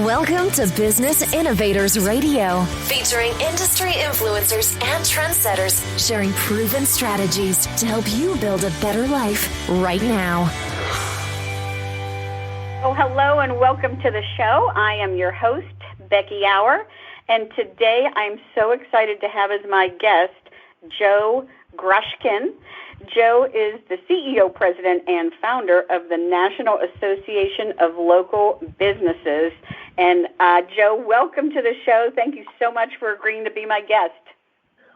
Welcome to Business Innovators Radio, featuring industry influencers and trendsetters sharing proven strategies to help you build a better life right now. Well, hello and welcome to the show. I am your host, Becky Youre, and today I'm so excited to have as my guest Joe Grushkin. Joe is the CEO, president, and founder of the National Association of Local Businesses. And Joe, welcome to the show. Thank you so much for agreeing to be my guest.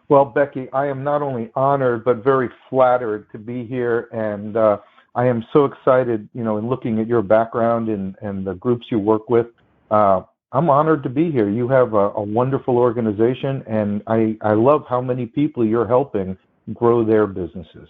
Well, Becky, I am not only honored, but very flattered to be here. And I am so excited, in looking at your background and the groups you work with. I'm honored to be here. You have a wonderful organization, and I love how many people you're helping grow their businesses.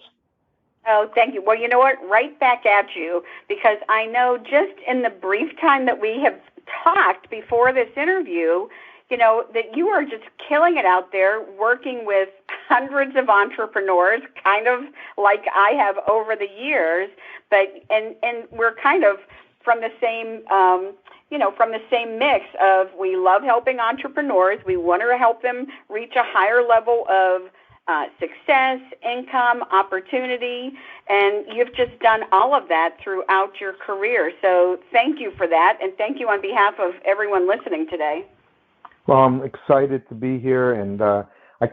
Oh, thank you. Well, you know what? Right back at you, because I know just in the brief time that we have talked before this interview, that you are just killing it out there working with hundreds of entrepreneurs, kind of like I have over the years, and we're kind of from the same from the same mix of we love helping entrepreneurs. We want to help them reach a higher level of success, income, opportunity, and you've just done all of that throughout your career. So thank you for that, and thank you on behalf of everyone listening today. Well, I'm excited to be here, and I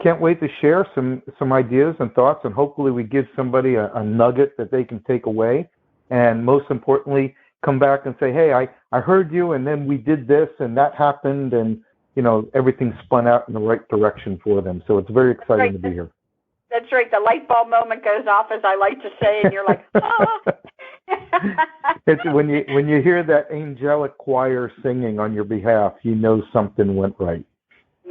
can't wait to share some ideas and thoughts, and hopefully we give somebody a nugget that they can take away, and most importantly, come back and say, hey, I heard you, and then we did this, and that happened, and everything spun out in the right direction for them. So it's very exciting to be here. That's right. The light bulb moment goes off, as I like to say, and you're like, oh. It's when you hear that angelic choir singing on your behalf, you know something went right.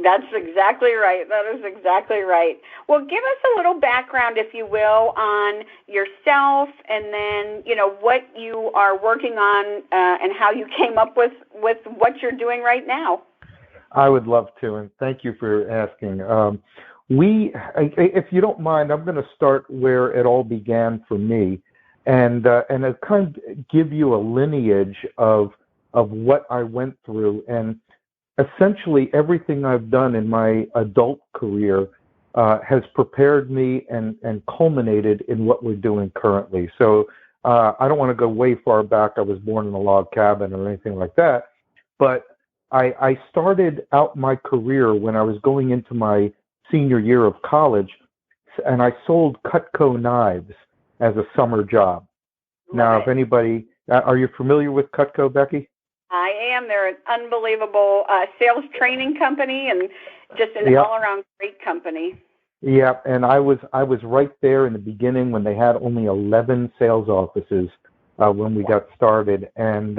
That's exactly right. That is exactly right. Well, give us a little background, if you will, on yourself, and then what you are working on and how you came up with what you're doing right now. I would love to, and thank you for asking. If you don't mind, I'm going to start where it all began for me, and it kind of give you a lineage of what I went through, and essentially everything I've done in my adult career has prepared me and culminated in what we're doing currently. So I don't want to go way far back. I was born in a log cabin or anything like that, but I started out my career when I was going into my senior year of college, and I sold Cutco knives as a summer job. Right. Now, if anybody, are you familiar with Cutco, Becky? I am. They're an unbelievable sales training company and just an all-around great company. Yeah, and I was right there in the beginning when they had only 11 sales offices when we got started, and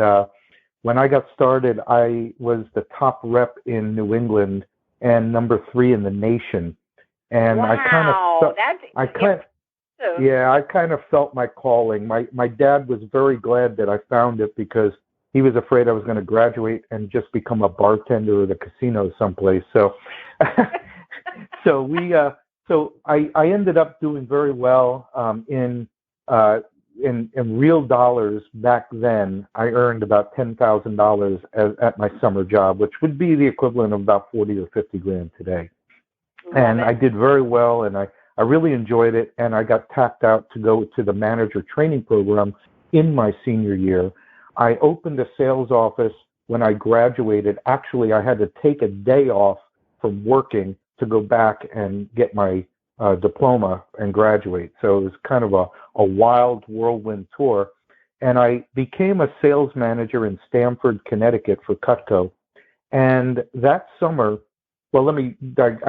when I got started, I was the top rep in New England and number 3 in the nation. And wow, I kind of felt my calling. My dad was very glad that I found it because he was afraid I was going to graduate and just become a bartender at a casino someplace. So, so I ended up doing very well in real dollars back then. I earned about $10,000 at my summer job, which would be the equivalent of about 40 or 50 grand today. And I did very well, and I really enjoyed it, and I got tapped out to go to the manager training program in my senior year. I opened a sales office when I graduated. Actually, I had to take a day off from working to go back and get my diploma and graduate. So it was kind of a wild whirlwind tour. And I became a sales manager in Stamford, Connecticut for Cutco. And that summer, well, I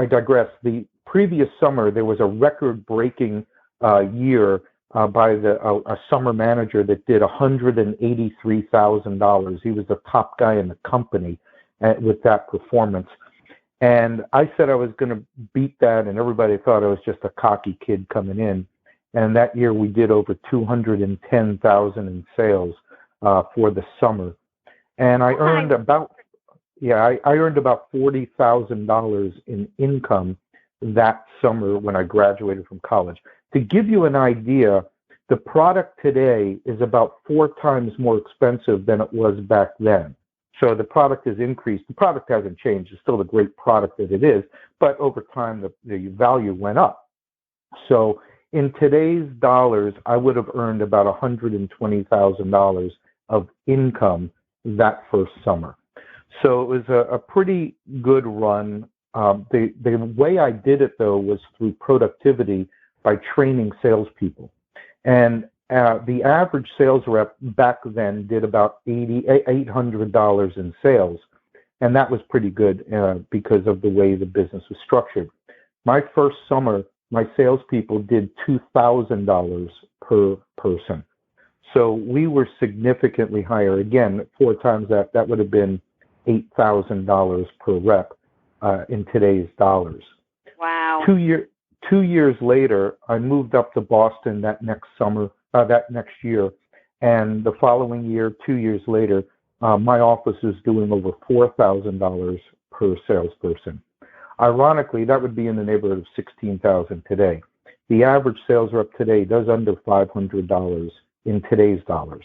digress. The previous summer, there was a record-breaking year by a summer manager that did $183,000. He was the top guy in the company with that performance. And I said I was going to beat that, and everybody thought I was just a cocky kid coming in. And that year we did over $210,000 in sales for the summer. And I earned about $40,000 in income that summer when I graduated from college. To give you an idea, the product today is about 4 times more expensive than it was back then. So the product has increased. The product hasn't changed. It's still the great product that it is, but over time the value went up. So in today's dollars, I would have earned about $120,000 of income that first summer. So it was a pretty good run. The way I did it, though, was through productivity by training salespeople. And the average sales rep back then did about $800 in sales. And that was pretty good because of the way the business was structured. My first summer, my salespeople did $2,000 per person. So we were significantly higher. Again, 4 times that, that would have been $8,000 per rep in today's dollars. Wow. 2 years later, I moved up to Boston that next year. And the following year, 2 years later, my office is doing over $4,000 per salesperson. Ironically, that would be in the neighborhood of $16,000 today. The average sales rep today does under $500 in today's dollars.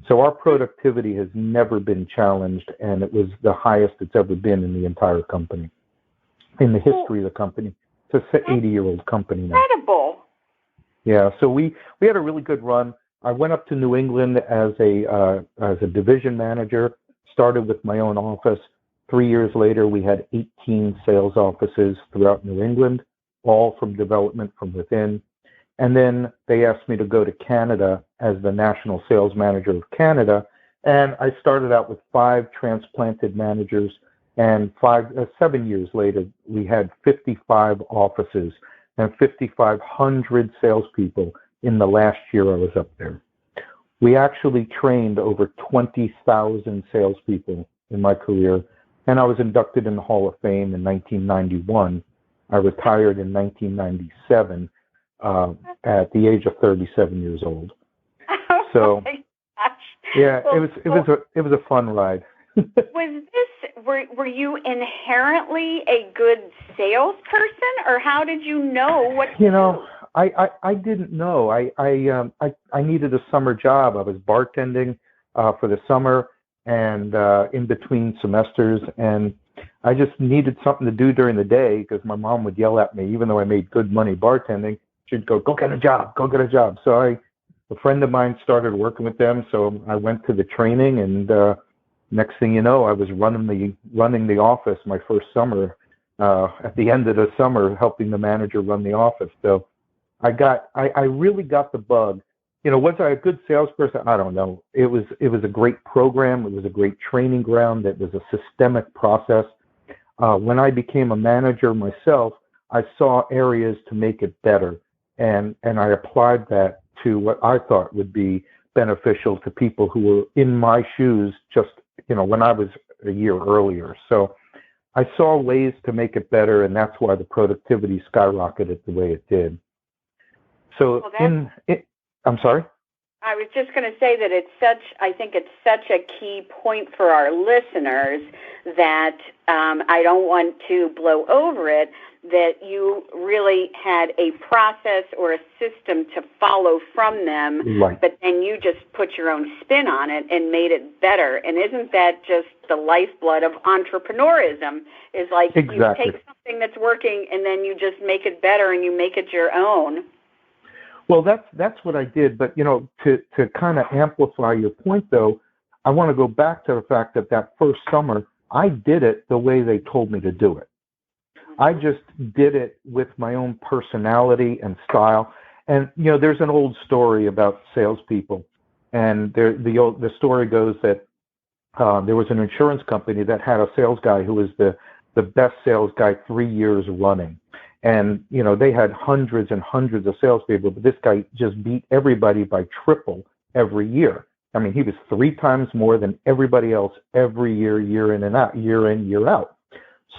So our productivity has never been challenged, and it was the highest it's ever been in the entire company, in the history of the company. It's an 80-year-old company now. Incredible. Yeah, so we had a really good run. I went up to New England as a division manager, started with my own office. 3 years later, we had 18 sales offices throughout New England, all from development from within. And then they asked me to go to Canada as the national sales manager of Canada. And I started out with 5 transplanted managers. And 7 years later, we had 55 offices and 5,500 salespeople in the last year I was up there. We actually trained over 20,000 salespeople in my career. And I was inducted in the Hall of Fame in 1991. I retired in 1997 at the age of 37 years old. Oh my gosh. Yeah, well, it was a fun ride. Were you inherently a good salesperson, or how did you know what to do? I didn't know. I needed a summer job. I was bartending for the summer and in between semesters, and I just needed something to do during the day because my mom would yell at me, even though I made good money bartending. She'd go get a job. So a friend of mine started working with them, so I went to the training, and next thing you know, I was running the office my first summer. At the end of the summer, helping the manager run the office. So I really got the bug. Was I a good salesperson? I don't know. It was a great program. It was a great training ground. It was a systemic process. When I became a manager myself, I saw areas to make it better, and I applied that to what I thought would be beneficial to people who were in my shoes just, when I was a year earlier. So I saw ways to make it better, and that's why the productivity skyrocketed the way it did. So I'm sorry? I was just going to say that I think it's such a key point for our listeners that I don't want to blow over it, that you really had a process or a system to follow from them, right. But then you just put your own spin on it and made it better. And isn't that just the lifeblood of entrepreneurism? Is like exactly. You take something that's working and then you just make it better and you make it your own. Well, that's what I did. But, to kind of amplify your point, though, I want to go back to the fact that first summer, I did it the way they told me to do it. I just did it with my own personality and style. And, there's an old story about salespeople. And the story goes that there was an insurance company that had a sales guy who was the best sales guy 3 years running. And, they had hundreds and hundreds of salespeople, but this guy just beat everybody by triple every year. I mean, he was 3 times more than everybody else every year, year in, year out.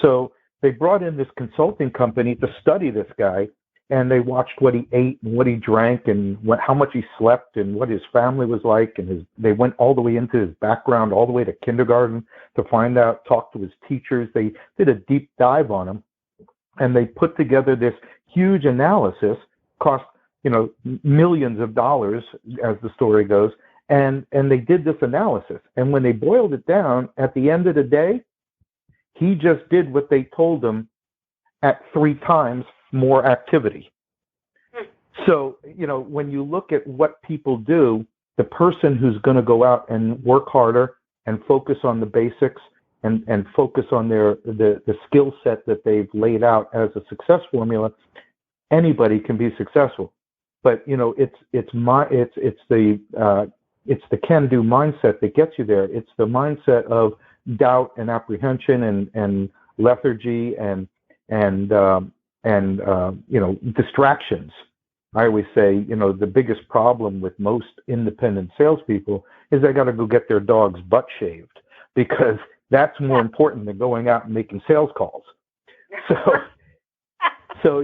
So they brought in this consulting company to study this guy, and they watched what he ate and what he drank and how much he slept and what his family was like. And they went all the way into his background, all the way to kindergarten to find out, talk to his teachers. They did a deep dive on him. And they put together this huge analysis, cost, millions of dollars, as the story goes. And they did this analysis. And when they boiled it down, at the end of the day, he just did what they told him at 3 times more activity. So, when you look at what people do, the person who's going to go out and work harder and focus on the basics and focus on the skill set that they've laid out as a success formula, anybody can be successful. But it's the can-do mindset that gets you there. It's the mindset of doubt and apprehension and lethargy and distractions. I always say, the biggest problem with most independent salespeople is they got to go get their dog's butt shaved, because that's more important than going out and making sales calls. So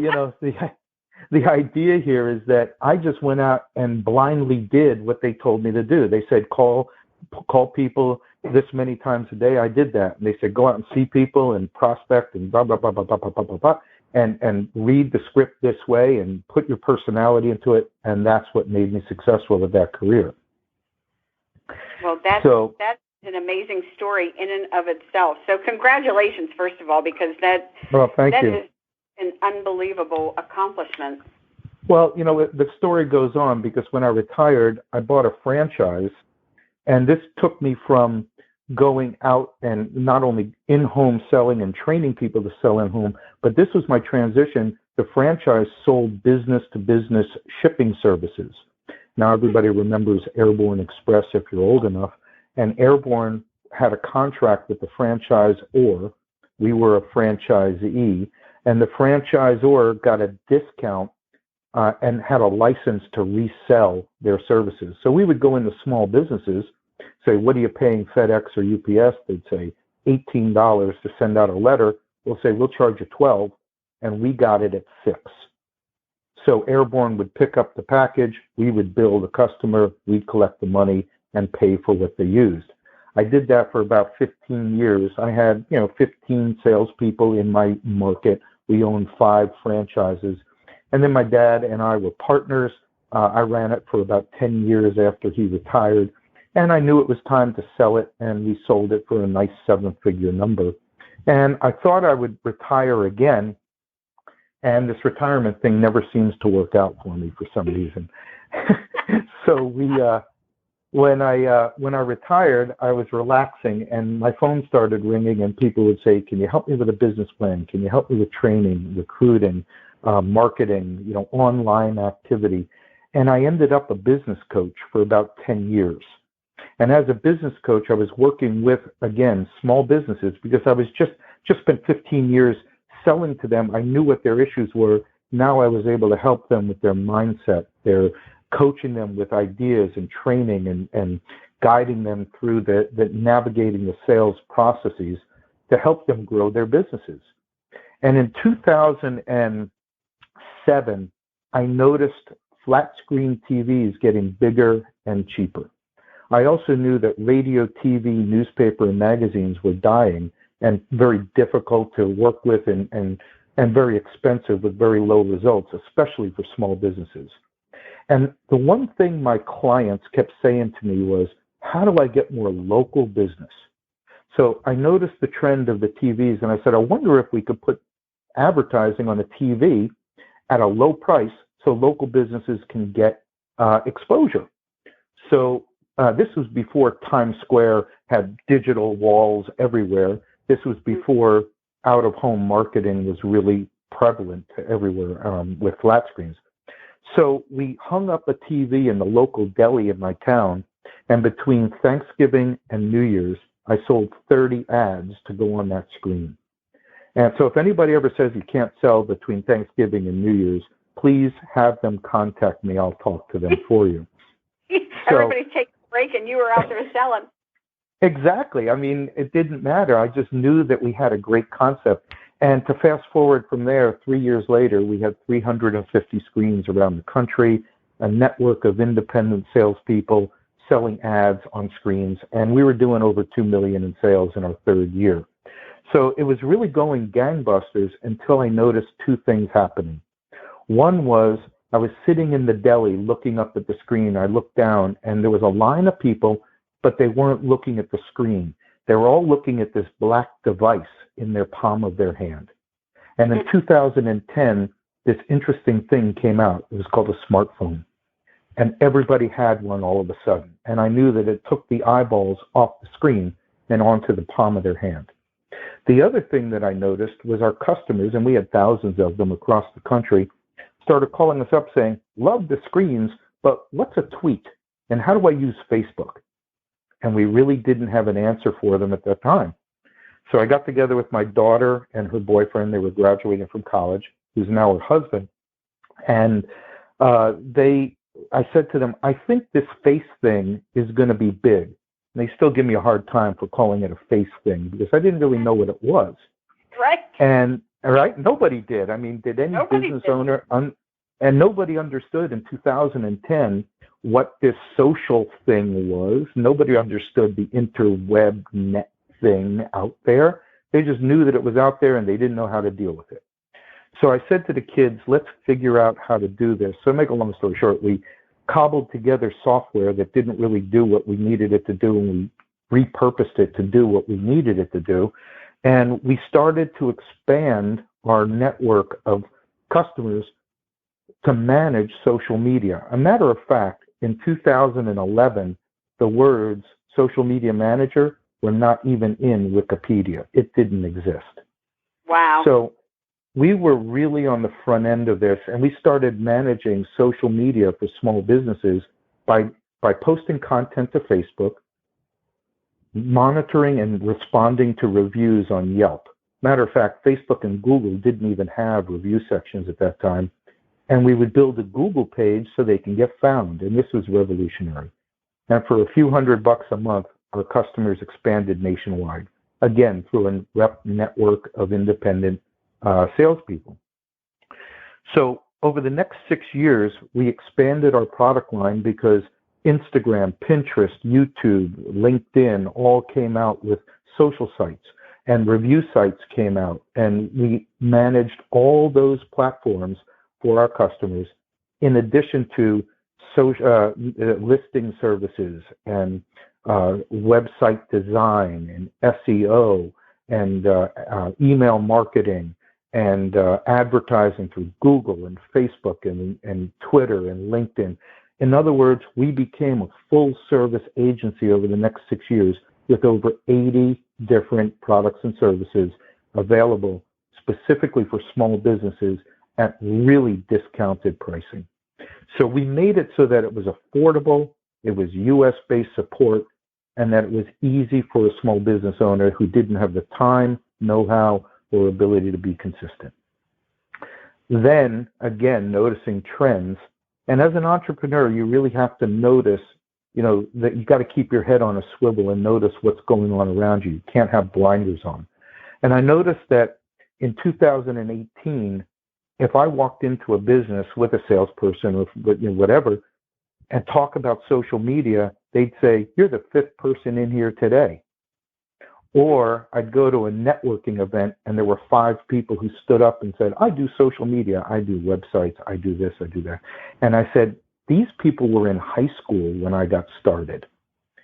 the idea here is that I just went out and blindly did what they told me to do. They said, call people this many times a day. I did that. And they said, go out and see people and prospect and blah, blah, blah, blah, blah, blah, blah, blah, blah. And read the script this way and put your personality into it. And that's what made me successful at that career. Well, that's an amazing story in and of itself. So congratulations, first of all, because that is an unbelievable accomplishment. Well, the story goes on, because when I retired, I bought a franchise, and this took me from going out and not only in-home selling and training people to sell in-home, but this was my transition. The franchise sold business-to-business shipping services. Now everybody remembers Airborne Express if you're old enough, and Airborne had a contract with the franchisor. We were a franchisee, and the franchisor got a discount and had a license to resell their services. So we would go into small businesses, say, what are you paying FedEx or UPS? They'd say $18 to send out a letter. We'll say, we'll charge you $12, and we got it at $6. So Airborne would pick up the package, we would bill the customer, we'd collect the money and pay for what they used. I did that for about 15 years. I had, 15 salespeople in my market. We owned 5 franchises. And then my dad and I were partners. I ran it for about 10 years after he retired. And I knew it was time to sell it, and we sold it for a nice 7-figure number. And I thought I would retire again, and this retirement thing never seems to work out for me for some reason. So when I retired, I was relaxing, and my phone started ringing, and people would say, "Can you help me with a business plan? Can you help me with training, recruiting, marketing, online activity?" And I ended up a business coach for about 10 years. And as a business coach, I was working with, again, small businesses, because I was just spent 15 years selling to them. I knew what their issues were. Now I was able to help them with their mindset, their coaching them with ideas and training and guiding them through the navigating the sales processes to help them grow their businesses. And in 2007, I noticed flat screen TVs getting bigger and cheaper. I also knew that radio, TV, newspaper, and magazines were dying and very difficult to work with and very expensive with very low results, especially for small businesses. And the one thing my clients kept saying to me was, how do I get more local business? So I noticed the trend of the TVs, and I said, I wonder if we could put advertising on the TV at a low price so local businesses can get exposure. So this was before Times Square had digital walls everywhere. This was before out-of-home marketing was really prevalent everywhere with flat screens. So we hung up a TV in the local deli in my town, and between Thanksgiving and New Year's, I sold 30 ads to go on that screen. And so if anybody ever says you can't sell between Thanksgiving and New Year's, please have them contact me. I'll talk to them for you. Everybody's taking a break, and you were out there selling. Exactly. I mean, it didn't matter. I just knew that we had a great concept. And to fast forward from there, 3 years later, we had 350 screens around the country, a network of independent salespeople selling ads on screens, and we were doing over $2 million in sales in our 3rd year. So it was really going gangbusters until I noticed 2 things happening. One was I I was sitting in the deli looking up at the screen. I looked down, and there was a line of people, but they weren't looking at the screen. They were all looking at this black device in their palm of their hand. And in 2010, this interesting thing came out. It was called a smartphone. And everybody had one all of a sudden. And I knew that it took the eyeballs off the screen and onto the palm of their hand. The other thing that I noticed was our customers, and we had thousands of them across the country, started calling us up saying, love the screens, but what's a tweet? And how do I use Facebook? And we really didn't have an answer for them at that time. So I got together with my daughter and her boyfriend. They were graduating from college, who's now her husband. And I said to them, I think this face thing is going to be big. And they still give me a hard time for calling it a face thing because I didn't really know what it was. Right. And nobody did. I mean, did any business owner, and nobody understood in 2010 what this social thing was. Nobody understood the interweb net thing out there. They just knew that it was out there and they didn't know how to deal with it. So I said to the kids, let's figure out how to do this. So to make a long story short, we cobbled together software that didn't really do what we needed it to do, and we repurposed it to do what we needed it to do. And we started to expand our network of customers to manage social media. A matter of fact, in 2011, the words social media manager were not even in Wikipedia. It didn't exist. Wow. So we were really on the front end of this, and we started managing social media for small businesses by posting content to Facebook, monitoring and responding to reviews on Yelp. Matter of fact, Facebook and Google didn't even have review sections at that time. And we would build a Google page so they can get found. And this was revolutionary. And for a few $100 a month, our customers expanded nationwide, again, through a rep network of independent salespeople. So over the next 6 years, we expanded our product line because Instagram, Pinterest, YouTube, LinkedIn all came out with social sites, and review sites came out. And we managed all those platforms for our customers, in addition to listing services and website design and SEO and email marketing and advertising through Google and Facebook and Twitter and LinkedIn. In other words, we became a full-service agency over the next 6 years with over 80 different products and services available specifically for small businesses at really discounted pricing. So we made it so that it was affordable, it was US-based support, and that it was easy for a small business owner who didn't have the time, know-how, or ability to be consistent. Then, again, noticing trends. And as an entrepreneur, you really have to notice, that you got to keep your head on a swivel and notice what's going on around you. You can't have blinders on. And I noticed that in 2018, if I walked into a business with a salesperson or whatever and talk about social media, they'd say, you're the 5th person in here today. Or I'd go to a networking event and there were 5 people who stood up and said, I do social media, I do websites, I do this, I do that. And I said, these people were in high school when I got started.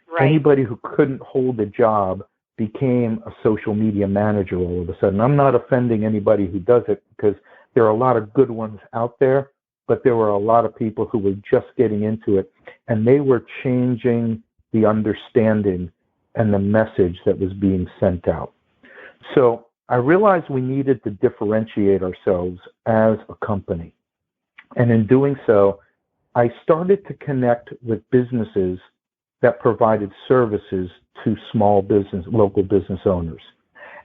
Right. Anybody who couldn't hold a job became a social media manager all of a sudden. I'm not offending anybody who does it because there are a lot of good ones out there, but there were a lot of people who were just getting into it, and they were changing the understanding and the message that was being sent out. So I realized we needed to differentiate ourselves as a company. And in doing so, I started to connect with businesses that provided services to small business, local business owners.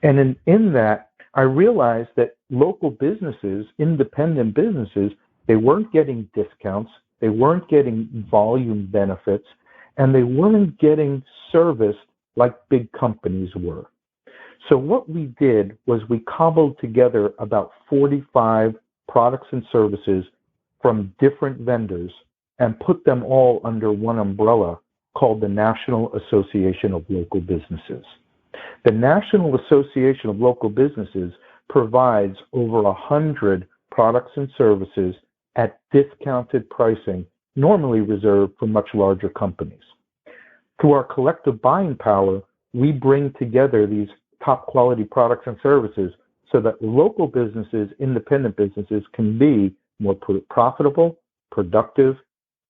And in that, I realized that local businesses, independent businesses, they weren't getting discounts, they weren't getting volume benefits, and they weren't getting service like big companies were. So what we did was we cobbled together about 45 products and services from different vendors and put them all under one umbrella called the National Association of Local Businesses. The National Association of Local Businesses provides over 100 products and services at discounted pricing, normally reserved for much larger companies. Through our collective buying power, we bring together these top quality products and services so that local businesses, independent businesses, can be more profitable, productive,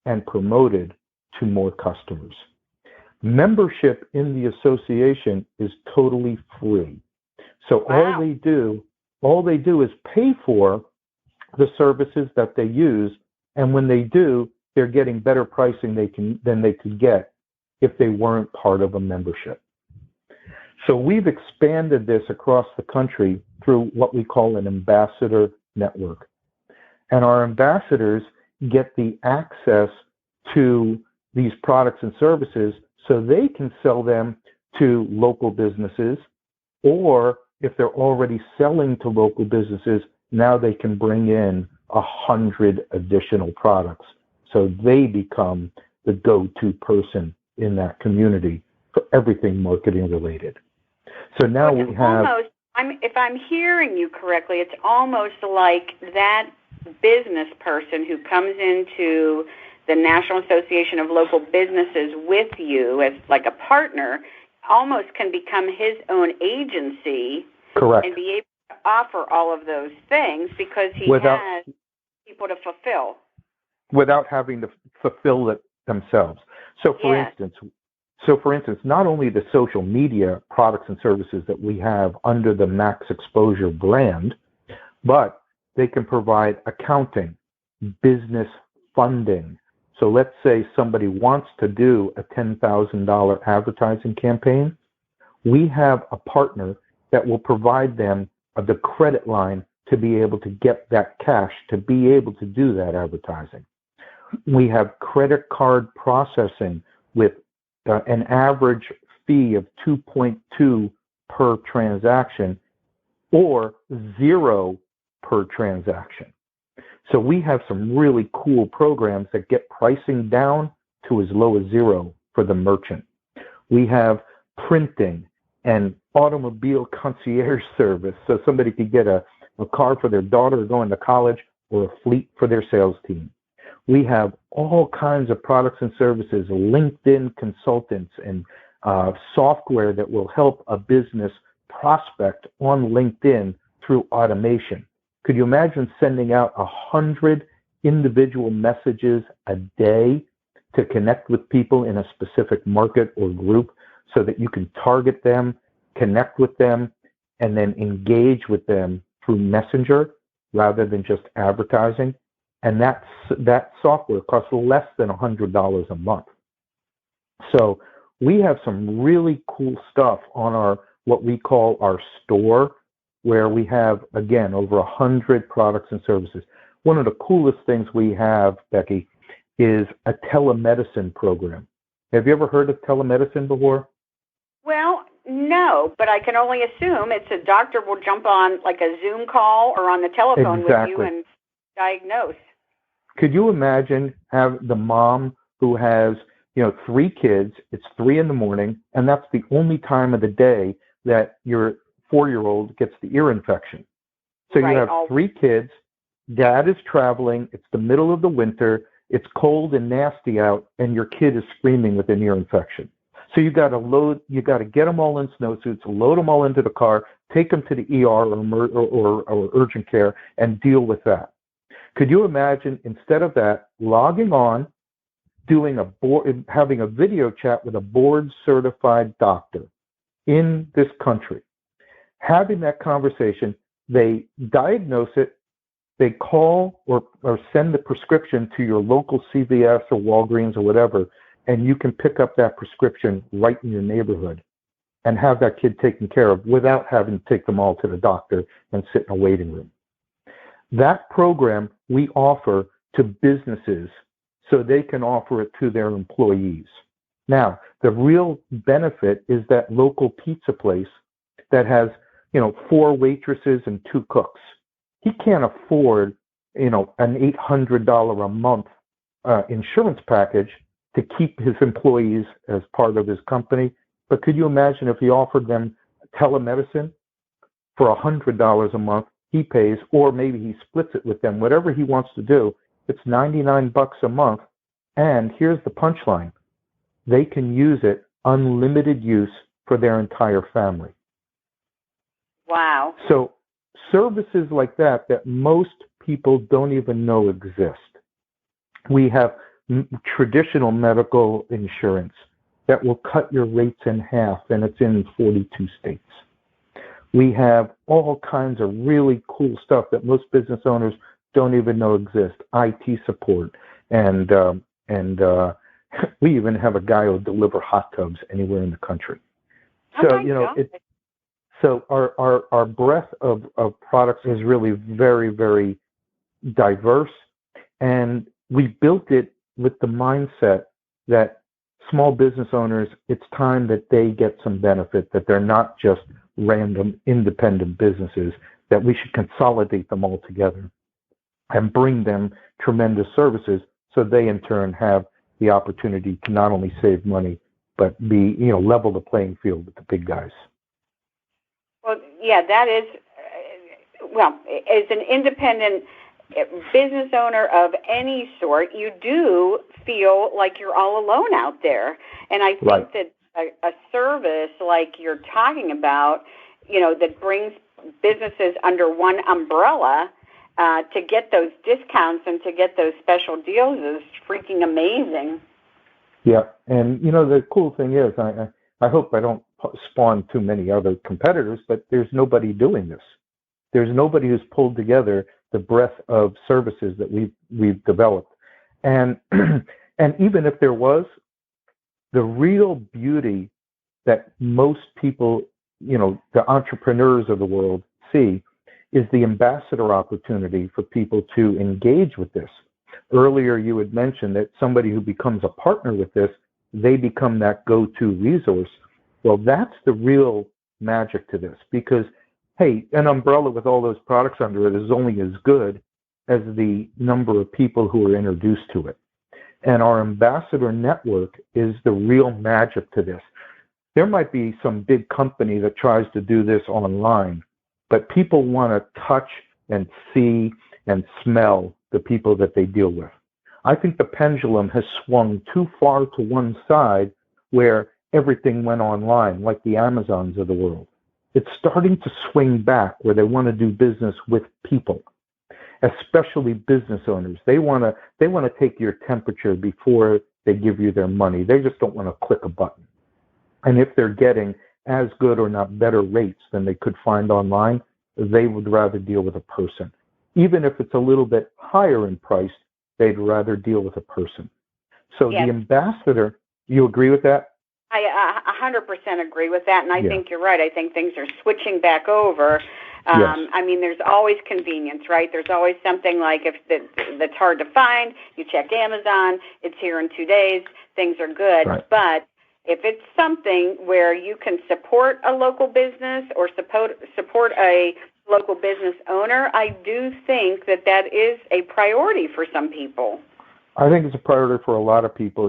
and promoted to more customers. Membership in the association is totally free. So wow. all they do is pay for the services that they use, and when they do, they're getting better pricing than they could get if they weren't part of a membership. So we've expanded this across the country through what we call an ambassador network. And our ambassadors get the access to these products and services so they can sell them to local businesses, or if they're already selling to local businesses, now they can bring in 100 additional products. So they become the go-to person in that community for everything marketing related. So now we have... if I'm hearing you correctly, it's almost like that business person who comes into the National Association of Local Businesses with you as like a partner almost can become his own agency. Correct. And be able to offer all of those things because he has people to fulfill. Without having to fulfill it themselves. So for instance, not only the social media products and services that we have under the Max Exposure brand, but they can provide accounting, business funding. So let's say somebody wants to do a $10,000 advertising campaign. We have a partner that will provide them the credit line to be able to get that cash, to be able to do that advertising. We have credit card processing with an average fee of 2.2 per transaction or 0 per transaction. So we have some really cool programs that get pricing down to as low as 0 for the merchant. We have printing and automobile concierge service, so somebody could get a car for their daughter going to college or a fleet for their sales team. We have all kinds of products and services, LinkedIn consultants and software that will help a business prospect on LinkedIn through automation. Could you imagine sending out 100 individual messages a day to connect with people in a specific market or group so that you can target them, connect with them, and then engage with them through Messenger rather than just advertising? And that software costs less than $100 a month. So we have some really cool stuff on our what we call our store, where we have, again, over 100 products and services. One of the coolest things we have, Becky, is a telemedicine program. Have you ever heard of telemedicine before? Well, no, but I can only assume it's a doctor will jump on like a Zoom call or on the telephone with you and diagnose. Could you imagine have the mom who has, 3 kids, it's 3 a.m, and that's the only time of the day that your 4-year-old gets the ear infection. So you have 3 kids, dad is traveling, it's the middle of the winter, it's cold and nasty out, and your kid is screaming with an ear infection. So you got to get them all in snowsuits, load them all into the car, take them to the ER or urgent care, and deal with that. Could you imagine, instead of that, logging on, having a video chat with a board-certified doctor in this country, having that conversation, they diagnose it, they call or send the prescription to your local CVS or Walgreens or whatever, and you can pick up that prescription right in your neighborhood and have that kid taken care of without having to take them all to the doctor and sit in a waiting room. That program we offer to businesses so they can offer it to their employees. Now, the real benefit is that local pizza place that has, 4 waitresses and 2 cooks. He can't afford, an $800 a month insurance package to keep his employees as part of his company. But could you imagine if he offered them telemedicine for $100 a month? He pays, or maybe he splits it with them, whatever he wants to do. It's $99 a month. And here's the punchline. They can use it unlimited use for their entire family. Wow. So services like that most people don't even know exist. We have traditional medical insurance that will cut your rates in half, and it's in 42 states. We have all kinds of really cool stuff that most business owners don't even know exist. IT support, and we even have a guy who'll deliver hot tubs anywhere in the country. So so our breadth of products is really very, very diverse, and we built it with the mindset that small business owners, it's time that they get some benefit, that they're not just random independent businesses, that we should consolidate them all together and bring them tremendous services so they in turn have the opportunity to not only save money, but be, level the playing field with the big guys. Well, yeah, that is, as an independent business owner of any sort, you do feel like you're all alone out there. And I think that a service like you're talking about, that brings businesses under one umbrella to get those discounts and to get those special deals is freaking amazing. Yeah, and the cool thing is, I hope I don't spawn too many other competitors, but there's nobody doing this. There's nobody who's pulled together the breadth of services that we've developed, and and even if there was, the real beauty that most people, the entrepreneurs of the world see, is the ambassador opportunity for people to engage with this. Earlier, you had mentioned that somebody who becomes a partner with this, they become that go-to resource. Well, that's the real magic to this, because, hey, an umbrella with all those products under it is only as good as the number of people who are introduced to it. And our ambassador network is the real magic to this. There might be some big company that tries to do this online, but people want to touch and see and smell the people that they deal with. I think the pendulum has swung too far to one side where everything went online, like the Amazons of the world. It's starting to swing back where they want to do business with people, especially business owners. They want to take your temperature before they give you their money. They just don't want to click a button. And if they're getting as good or not better rates than they could find online, they would rather deal with a person. Even if it's a little bit higher in price, they'd rather deal with a person. So yes. The ambassador, you agree with that? I 100% agree with that, and I think you're right. I think things are switching back over. Yes. I mean, there's always convenience, right? There's always something like if that's hard to find, you check Amazon, it's here in 2 days, things are good. Right. But if it's something where you can support a local business or support a local business owner, I do think that is a priority for some people. I think it's a priority for a lot of people.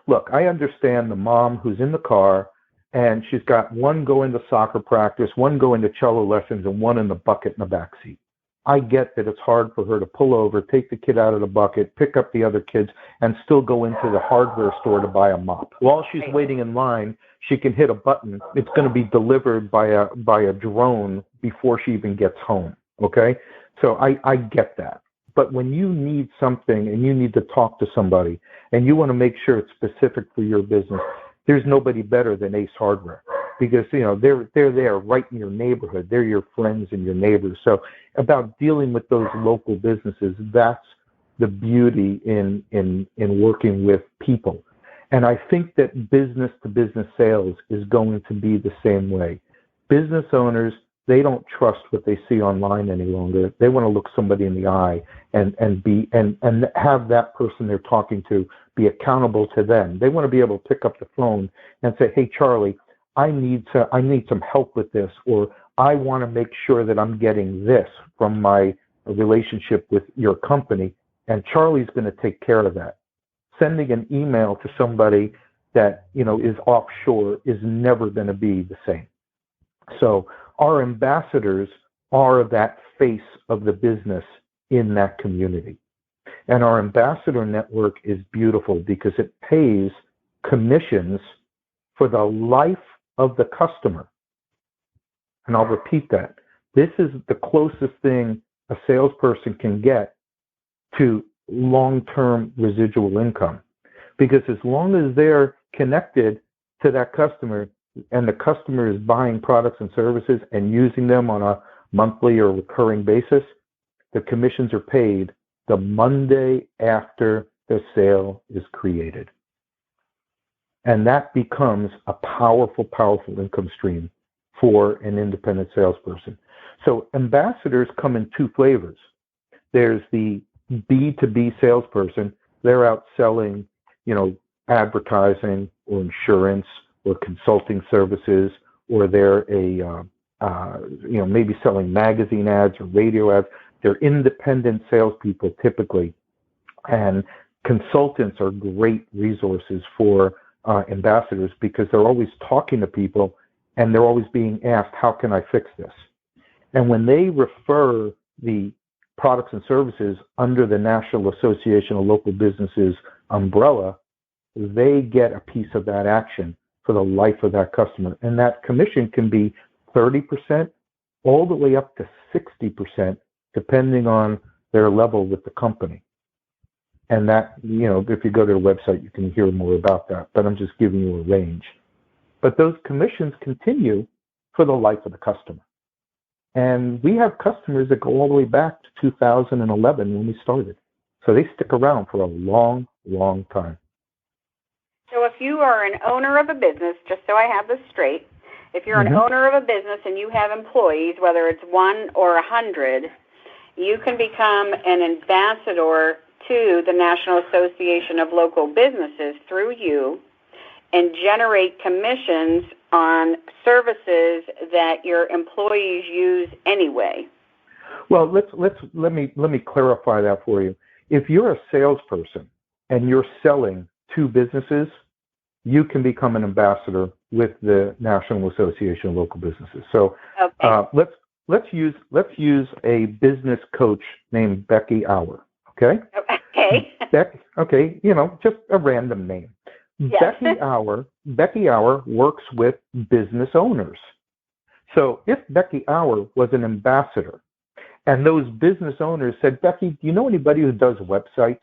Look, I understand the mom who's in the car and she's got one going to soccer practice, one going to cello lessons, and one in the bucket in the back seat. I get that it's hard for her to pull over, take the kid out of the bucket, pick up the other kids, and still go into the hardware store to buy a mop. While she's waiting in line, she can hit a button. It's going to be delivered by a drone before she even gets home. Okay? So I get that. But when you need something and you need to talk to somebody and you want to make sure it's specific for your business, there's nobody better than Ace Hardware, because they're there right in your neighborhood. They're your friends and your neighbors. So about dealing with those local businesses, that's the beauty in working with people. And I think that business to business sales is going to be the same way. Business owners, they don't trust what they see online any longer. They want to look somebody in the eye and have that person they're talking to be accountable to them. They want to be able to pick up the phone and say, "Hey, Charlie, I need some help with this," or "I want to make sure that I'm getting this from my relationship with your company," and Charlie's going to take care of that. Sending an email to somebody that is offshore is never going to be the same. So our ambassadors are that face of the business in that community. And our ambassador network is beautiful because it pays commissions for the life of the customer. And I'll repeat that. This is the closest thing a salesperson can get to long-term residual income. Because as long as they're connected to that customer and the customer is buying products and services and using them on a monthly or recurring basis, the commissions are paid the Monday after the sale is created. And that becomes a powerful, powerful income stream for an independent salesperson. So ambassadors come in two flavors. There's the B2B salesperson. They're out selling, advertising or insurance or consulting services, or they're maybe selling magazine ads or radio ads. They're independent salespeople typically, and consultants are great resources for ambassadors because they're always talking to people and they're always being asked, how can I fix this? And when they refer the products and services under the National Association of Local Businesses umbrella, they get a piece of that action for the life of that customer. And that commission can be 30% all the way up to 60%, depending on their level with the company. And that, if you go to the website, you can hear more about that, but I'm just giving you a range. But those commissions continue for the life of the customer. And we have customers that go all the way back to 2011 when we started. So they stick around for a long, long time. So if you are an owner of a business, just so I have this straight, if you're an owner of a business and you have employees, whether it's 1 or 100, you can become an ambassador to the National Association of Local Businesses through you and generate commissions on services that your employees use anyway. Well, let me clarify that for you. If you're a salesperson and you're selling to businesses, you can become an ambassador with the National Association of Local Businesses. So okay. let's use a business coach named Becky Youre. Okay. Okay. Okay. Just a random name. Yes. Becky Youre works with business owners. So if Becky Youre was an ambassador and those business owners said, Becky, do you know anybody who does websites?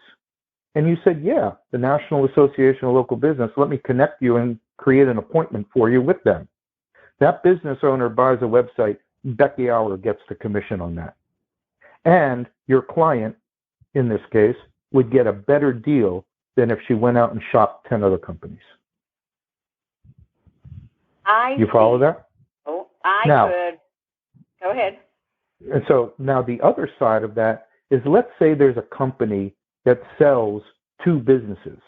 And you said, yeah, the National Association of Local Business, let me connect you and create an appointment for you with them. That business owner buys a website, Becky Youre gets the commission on that. And your client, in this case, would get a better deal than if she went out and shopped 10 other companies. You follow that? Oh, could. Go ahead. And so now the other side of that is, let's say there's a company that sells to businesses.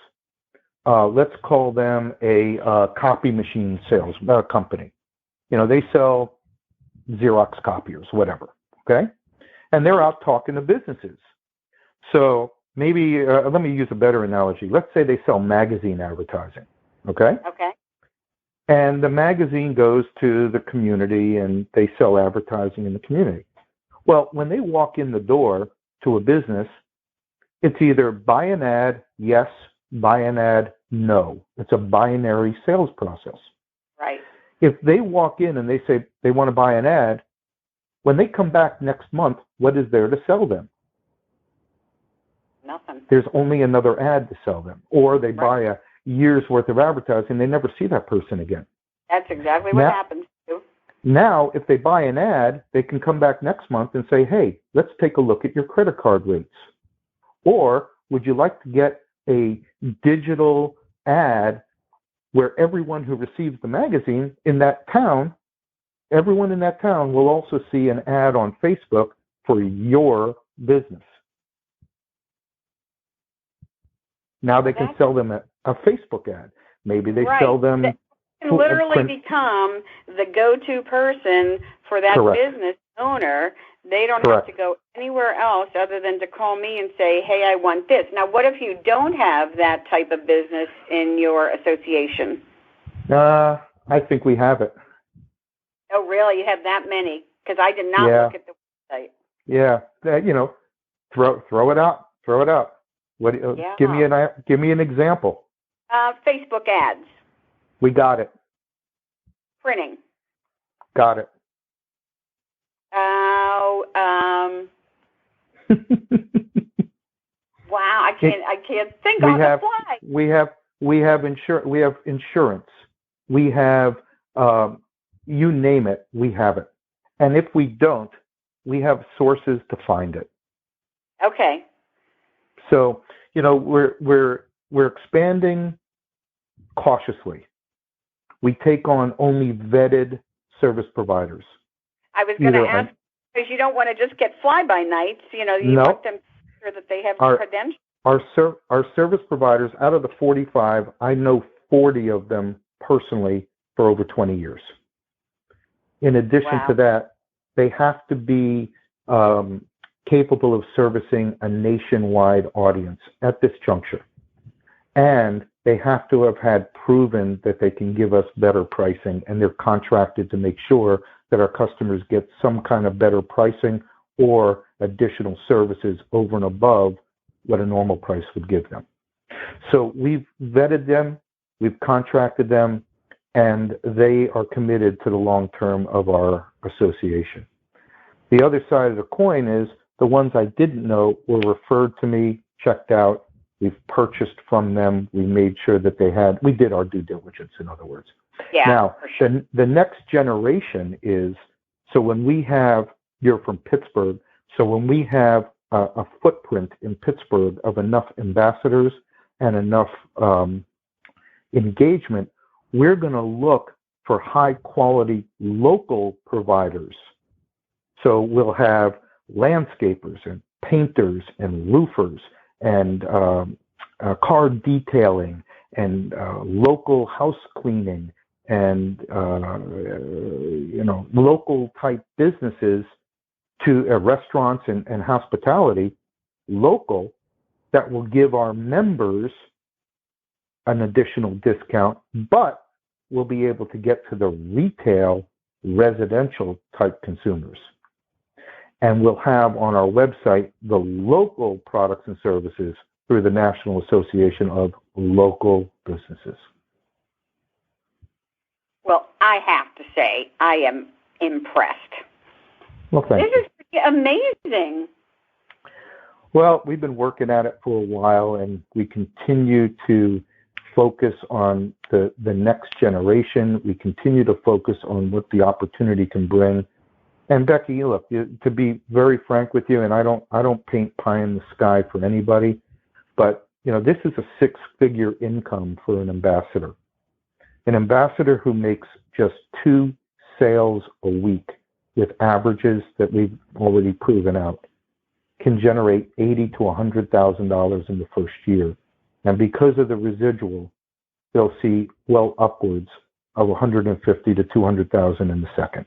Let's call them a copy machine sales company. They sell Xerox copiers, whatever, okay? And they're out talking to businesses. So maybe, let me use a better analogy. Let's say they sell magazine advertising, okay? Okay. And the magazine goes to the community and they sell advertising in the community. Well, when they walk in the door to a business, it's either buy an ad, yes, buy an ad, no. It's a binary sales process. Right. If they walk in and they say they want to buy an ad, when they come back next month, what is there to sell them? Nothing. There's only another ad to sell them. Or they buy a year's worth of advertising, they never see that person again. That's exactly what happens too. Now, if they buy an ad, they can come back next month and say, hey, let's take a look at your credit card rates. Or would you like to get a digital ad where everyone who receives the magazine in that town, everyone in that town will also see an ad on Facebook for your business. Now they can sell them a Facebook ad. Maybe they sell them. They can literally become the go-to person for that business owner. They don't have to go anywhere else other than to call me and say, hey, I want this. Now, what if you don't have that type of business in your association? I think we have it. Oh, really? You have that many? Because I did not look at the website. Yeah. Throw it out. Throw it out. What? Yeah. Give me an example. Facebook ads. We got it. Printing. Got it. Wow, I can't think on the fly. We have insurance. We have you name it, we have it. And if we don't, we have sources to find it. Okay. So, we're expanding cautiously. We take on only vetted service providers. I was going to ask, because you don't want to just get fly-by-nights. You want them to make sure that they have credentials. Our service providers, out of the 45, I know 40 of them personally for over 20 years. In addition to that, they have to be capable of servicing a nationwide audience at this juncture. And they have to have had proven that they can give us better pricing, and they're contracted to make sure that our customers get some kind of better pricing or additional services over and above what a normal price would give them. So we've vetted them, we've contracted them, and they are committed to the long term of our association. The other side of the coin is the ones I didn't know were referred to me, checked out. We've purchased from them. We made sure that we did our due diligence, in other words. Yeah, now, sure. the next generation is, so when we have, you're from Pittsburgh, so when we have a footprint in Pittsburgh of enough ambassadors and enough engagement, we're going to look for high quality local providers. So we'll have landscapers and painters and roofers and car detailing and local house cleaning and local type businesses to restaurants and hospitality, local, that will give our members an additional discount, but we'll be able to get to the retail residential type consumers. And we'll have on our website the local products and services through the National Association of Local Businesses. Well, I have to say, I am impressed. Well, thank you. This is amazing. Well, we've been working at it for a while, and we continue to focus on the next generation. We continue to focus on what the opportunity can bring. And Becky, look, to be very frank with you, and I don't paint pie in the sky for anybody, but this is a six-figure income for an ambassador. An ambassador who makes just 2 sales a week with averages that we've already proven out can generate $80,000 to $100,000 in the first year. And because of the residual, they'll see well upwards of $150,000 to $200,000 in the second.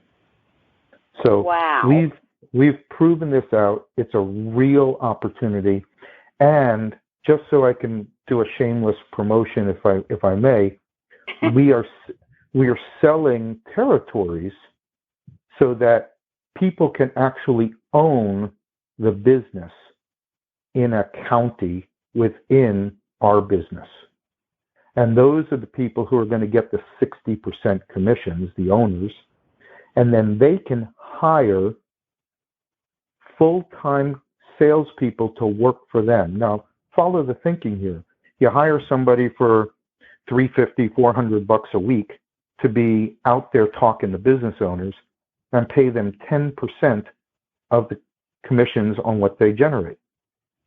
So wow. we've proven this out. It's a real opportunity. And just so I can do a shameless promotion, if I may, we are selling territories so that people can actually own the business in a county within our business. And those are the people who are going to get the 60% commissions, the owners, and then they can hire full-time salespeople to work for them. Now, follow the thinking here. You hire somebody for $350, $400 a week to be out there talking to business owners and pay them 10% of the commissions on what they generate.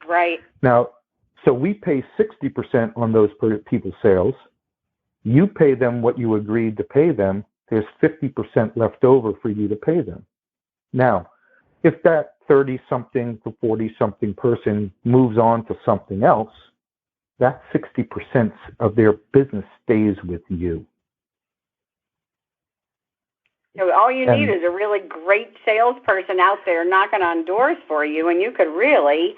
Right. Now, so we pay 60% on those people's sales. You pay them what you agreed to pay them. There's 50% left over for you to pay them. Now, if that 30-something to 40-something person moves on to something else, that 60% of their business stays with you. So all you need is a really great salesperson out there knocking on doors for you, and you could really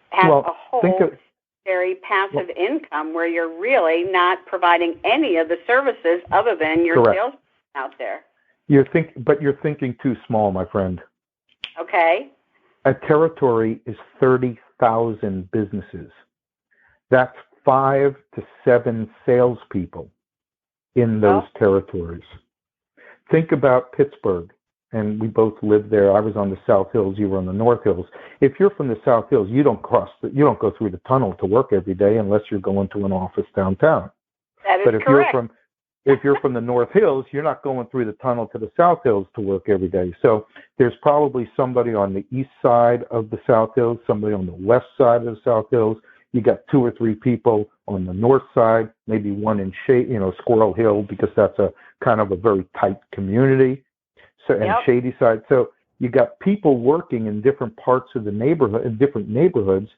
have a whole very passive income where you're really not providing any of the services other than your salesperson out there. But you're thinking too small, my friend. Okay. A territory is 30,000 businesses. That's 5 to 7 salespeople in those territories. Think about Pittsburgh, and we both lived there. I was on the South Hills, you were on the North Hills. If you're from the South Hills, you don't go through the tunnel to work every day unless you're going to an office downtown. That is but if correct. if you're from the North Hills, you're not going through the tunnel to the South Hills to work every day. So there's probably somebody on the east side of the South Hills, somebody on the west side of the South Hills. You got 2 or 3 people on the north side, maybe one in Squirrel Hill, because that's a kind of a very tight community. So and Shady Side. So you got people working in different parts of the neighborhood, in different neighborhoods.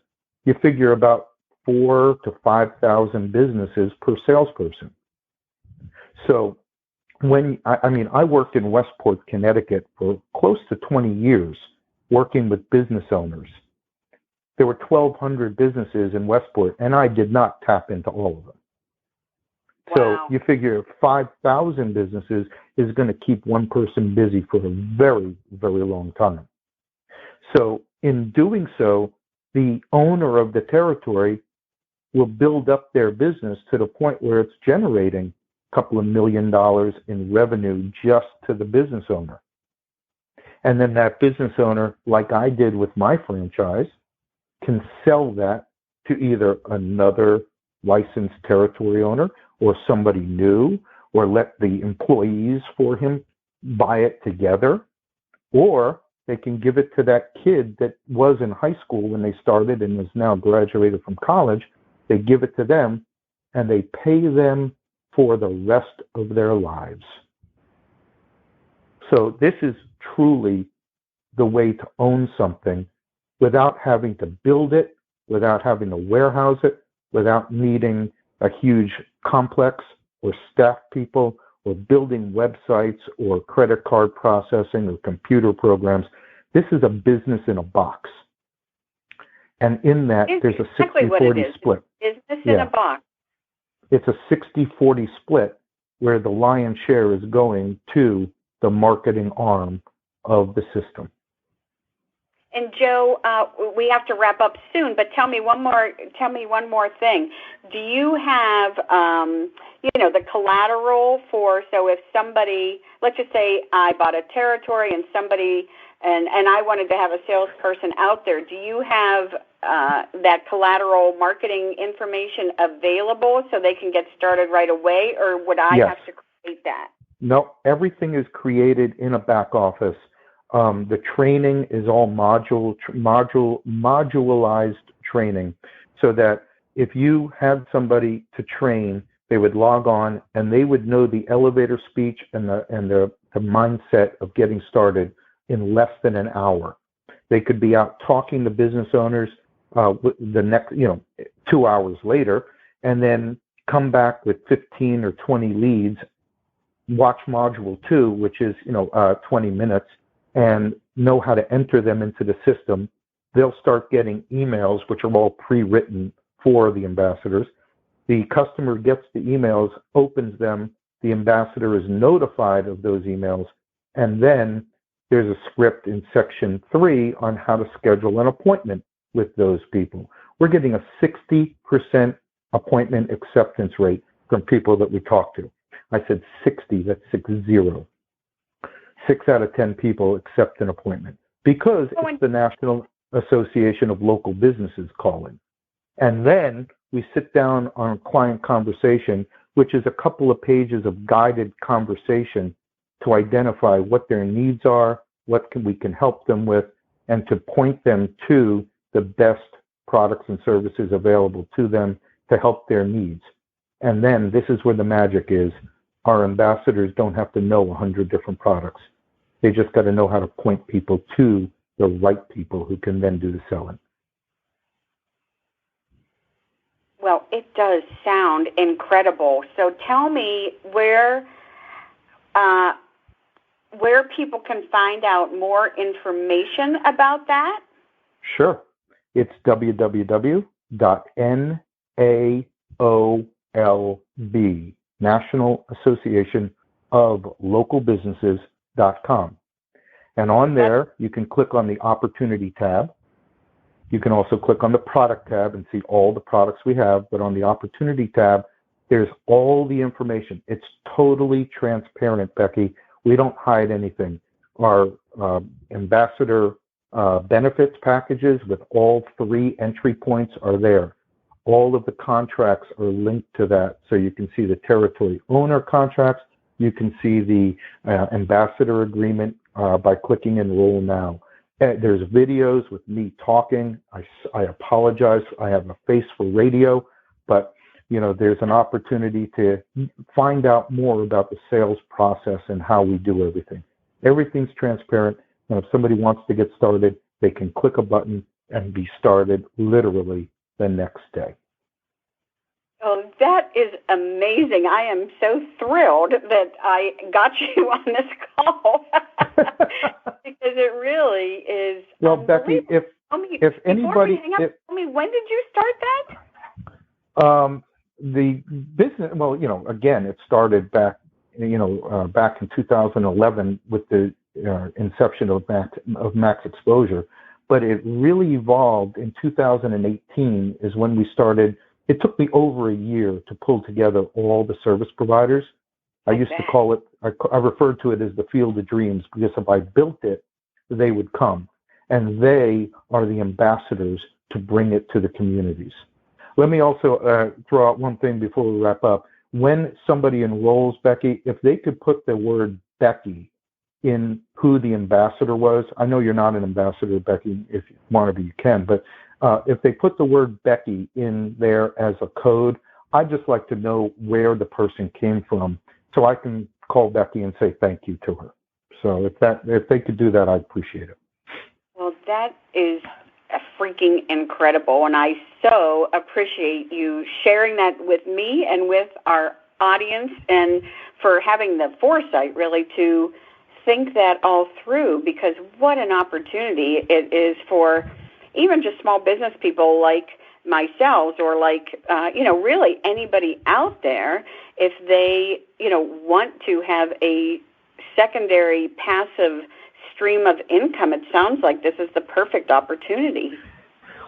You figure about 4,000 to 5,000 businesses per salesperson. So I worked in Westport, Connecticut for close to 20 years working with business owners. There were 1,200 businesses in Westport, and I did not tap into all of them. Wow. So you figure 5,000 businesses is going to keep one person busy for a very, very long time. So in doing so, the owner of the territory will build up their business to the point where it's generating a couple of $1 million in revenue just to the business owner. And then that business owner, like I did with my franchise, can sell that to either another licensed territory owner or somebody new, or let the employees for him buy it together, or they can give it to that kid that was in high school when they started and is now graduated from college. They give it to them, and they pay them for the rest of their lives. So this is truly the way to own something without having to build it, without having to warehouse it, without needing a huge complex or staff people or building websites or credit card processing or computer programs. This is a business in a box. And in that, there's a 60-40 split. Business in a box. It's a 60-40 split where the lion's share is going to the marketing arm of the system. And Joe, we have to wrap up soon, but tell me one more thing. Do you have, the collateral for, so if somebody, let's just say I bought a territory and somebody, and I wanted to have a salesperson out there, do you have that collateral marketing information available so they can get started right away, or would I have to create that? No, everything is created in a back office. The training is all modularized training, so that if you had somebody to train, they would log on and they would know the elevator speech and the mindset of getting started in less than an hour. They could be out talking to business owners the next 2 hours later, and then come back with 15 or 20 leads, watch module 2, which is 20 minutes, and know how to enter them into the system. They'll start getting emails, which are all pre-written for the ambassadors. The customer gets the emails, opens them, the ambassador is notified of those emails, and then there's a script in section 3 on how to schedule an appointment with those people. We're getting a 60% appointment acceptance rate from people that we talk to. I said 60, that's 60. 6 out of 10 people accept an appointment because it's the National Association of Local Businesses calling. And then we sit down on a client conversation, which is a couple of pages of guided conversation to identify what their needs are, what we can help them with, and to point them to the best products and services available to them to help their needs. And then this is where the magic is. Our ambassadors don't have to know 100 different products. They just got to know how to point people to the right people who can then do the selling. Well, it does sound incredible. So tell me where people can find out more information about that. Sure. It's www.NAOLB, National Association of Local Businesses.com. And on there, you can click on the Opportunity tab. You can also click on the product tab and see all the products we have, but on the opportunity tab, there's all the information. It's totally transparent, Becky. We don't hide anything. Our ambassador benefits packages with all 3 entry points are there. All of the contracts are linked to that, so you can see the territory owner contracts. You can see the ambassador agreement by clicking Enroll Now. There's videos with me talking. I apologize. I have a face for radio, but there's an opportunity to find out more about the sales process and how we do everything. Everything's transparent, and if somebody wants to get started, they can click a button and be started literally the next day. Oh, that is amazing. I am so thrilled that I got you on this call because it really is. Well, Becky, if anybody, tell me, when did you start that? The business, again, it started back, back in 2011 with the inception of Max Exposure, but it really evolved in 2018 is when we started. It took me over a year to pull together all the service providers. I used to call it, I referred to it as the Field of Dreams, because if I built it, they would come. And they are the ambassadors to bring it to the communities. Let me also throw out one thing before we wrap up. When somebody enrolls, Becky, if they could put the word Becky in who the ambassador was, I know you're not an ambassador, Becky. If you want to be, you can, but if they put the word Becky in there as a code, I'd just like to know where the person came from so I can call Becky and say thank you to her. So if they could do that, I'd appreciate it. Well, that is freaking incredible, and I so appreciate you sharing that with me and with our audience, and for having the foresight really to think that all through, because what an opportunity it is for even just small business people like myself, or like, really anybody out there, if they, want to have a secondary passive stream of income. It sounds like this is the perfect opportunity.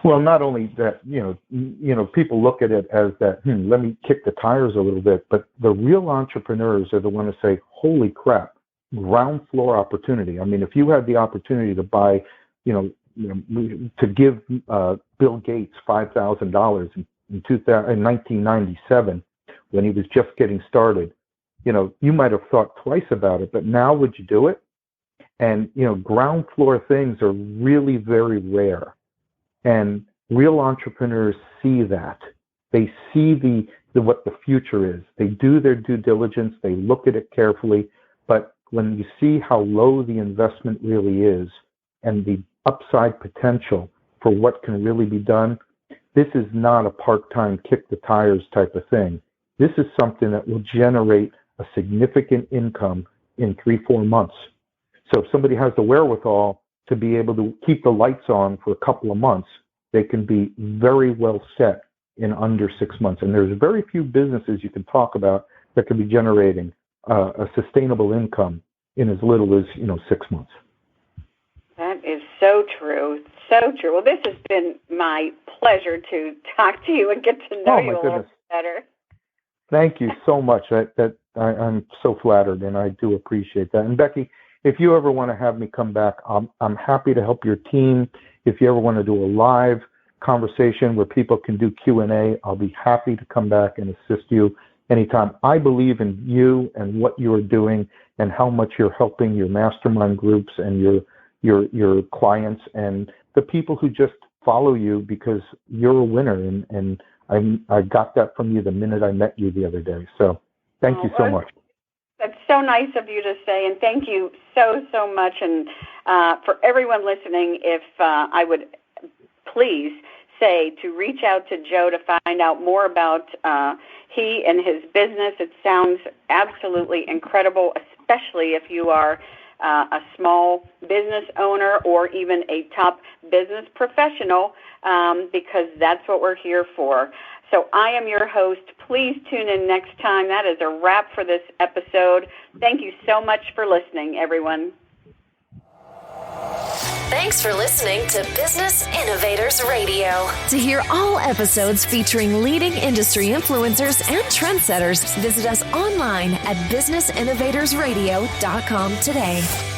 Well, not only that, people look at it as that, let me kick the tires a little bit, but the real entrepreneurs are the ones who say, holy crap, ground floor opportunity. I mean, if you had the opportunity to buy, to give Bill Gates $5,000 in 1997 when he was just getting started, you might have thought twice about it, but now would you do it? And, ground floor things are really very rare. And real entrepreneurs see that. They see what the future is. They do their due diligence. They look at it carefully. But when you see how low the investment really is and the upside potential for what can really be done, this is not a part-time kick the tires type of thing. This is something that will generate a significant income in 3-4 months. So if somebody has the wherewithal to be able to keep the lights on for a couple of months, they can be very well set in under 6 months. And there's very few businesses you can talk about that can be generating a sustainable income in as little as 6 months. That is so true. So true. Well, this has been my pleasure to talk to you and get to know you a little better. Thank you so much. I'm so flattered, and I do appreciate that. And Becky, if you ever want to have me come back, I'm happy to help your team. If you ever want to do a live conversation where people can do Q&A, I'll be happy to come back and assist you anytime. I believe in you and what you are doing and how much you're helping your mastermind groups and your clients and the people who just follow you because you're a winner. And I got that from you the minute I met you the other day. So thank you so much. That's so nice of you to say, and thank you so much. And for everyone listening, if I would please say to reach out to Joe to find out more about he and his business. It sounds absolutely incredible, especially if you are a small business owner or even a top business professional, because that's what we're here for. So I am your host. Please tune in next time. That is a wrap for this episode. Thank you so much for listening, everyone. Thanks Thanks for listening to Business Innovators Radio. To hear all episodes featuring leading industry influencers and trendsetters, visit us online at businessinnovatorsradio.com today.